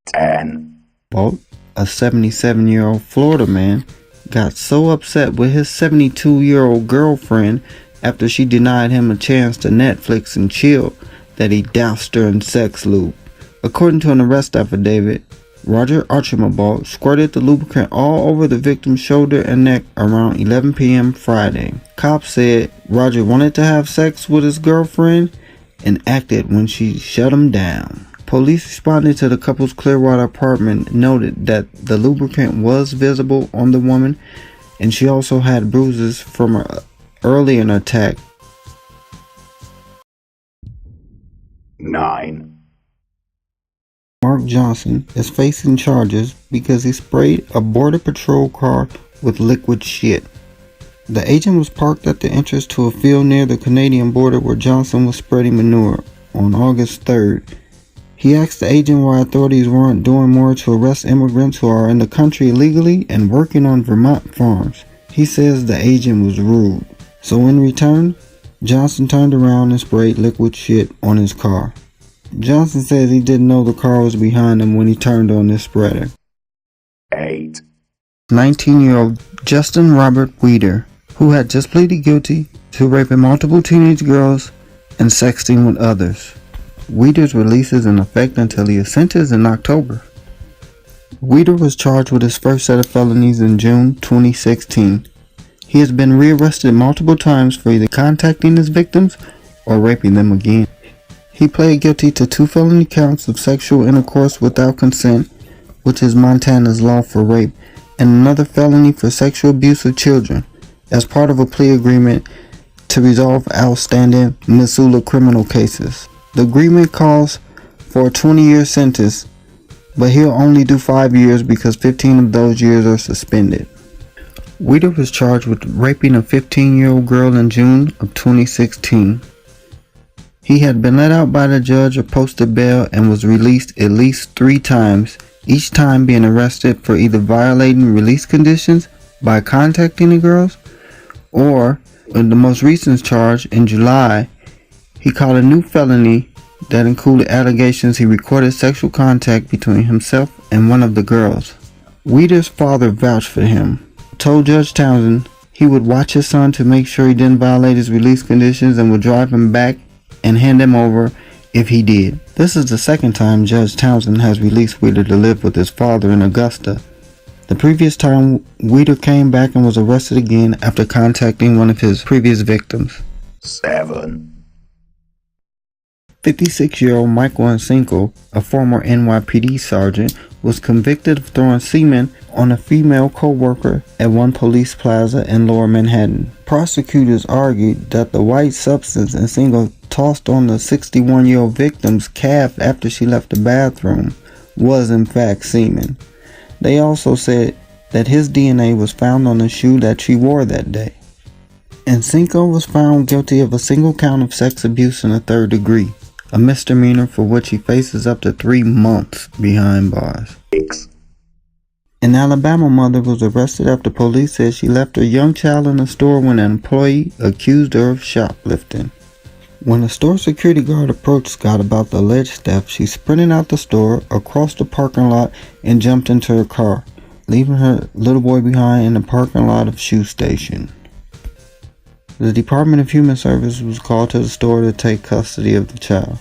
10. Well, a 77-year-old Florida man got so upset with his 72-year-old girlfriend after she denied him a chance to Netflix and chill that he doused her in sex lube. According to an arrest affidavit, Roger Archibald squirted the lubricant all over the victim's shoulder and neck around 11 p.m. Friday. Cops said Roger wanted to have sex with his girlfriend and acted when she shut him down. Police responding to the couple's Clearwater apartment noted that the lubricant was visible on the woman, and she also had bruises from an earlier attack. 9. Mark Johnson is facing charges because he sprayed a Border Patrol car with liquid shit. The agent was parked at the entrance to a field near the Canadian border where Johnson was spreading manure on August 3rd. He asked the agent why authorities weren't doing more to arrest immigrants who are in the country illegally and working on Vermont farms. He says the agent was rude. So in return, Johnson turned around and sprayed liquid shit on his car. Johnson says he didn't know the car was behind him when he turned on this spreader. 8. 19-year-old Justin Robert Weeder, who had just pleaded guilty to raping multiple teenage girls and sexting with others. Weeder's release is in effect until he is sentenced in October. Weeder was charged with his first set of felonies in June 2016. He has been rearrested multiple times for either contacting his victims or raping them again. He pled guilty to 2 felony counts of sexual intercourse without consent, which is Montana's law for rape, and another felony for sexual abuse of children, as part of a plea agreement to resolve outstanding Missoula criminal cases. The agreement calls for a 20-year sentence, but he'll only do 5 years because 15 of those years are suspended. Weeder was charged with raping a 15-year-old girl in June of 2016. He had been let out by the judge or posted bail and was released at least 3 times, each time being arrested for either violating release conditions by contacting the girls, or in the most recent charge in July, he caught a new felony that included allegations he recorded sexual contact between himself and one of the girls. Weeder's father vouched for him, told Judge Townsend he would watch his son to make sure he didn't violate his release conditions and would drive him back and hand him over if he did. This is the second time Judge Townsend has released Weeder to live with his father in Augusta. The previous time, Weeder came back and was arrested again after contacting one of his previous victims. 7. 56-year-old Michael Nsinko, a former NYPD sergeant, was convicted of throwing semen on a female co-worker at one police plaza in Lower Manhattan. Prosecutors argued that the white substance Nsinko tossed on the 61-year-old victim's calf after she left the bathroom was in fact semen. They also said that his DNA was found on the shoe that she wore that day. Nsinko was found guilty of a single count of sex abuse in the 3rd degree, a misdemeanor for which he faces up to 3 months behind bars. 6. An Alabama mother was arrested after police said she left her young child in a store when an employee accused her of shoplifting. When a store security guard approached Scott about the alleged theft, she sprinted out the store, across the parking lot, and jumped into her car, leaving her little boy behind in the parking lot of Shoe Station. The Department of Human Services was called to the store to take custody of the child.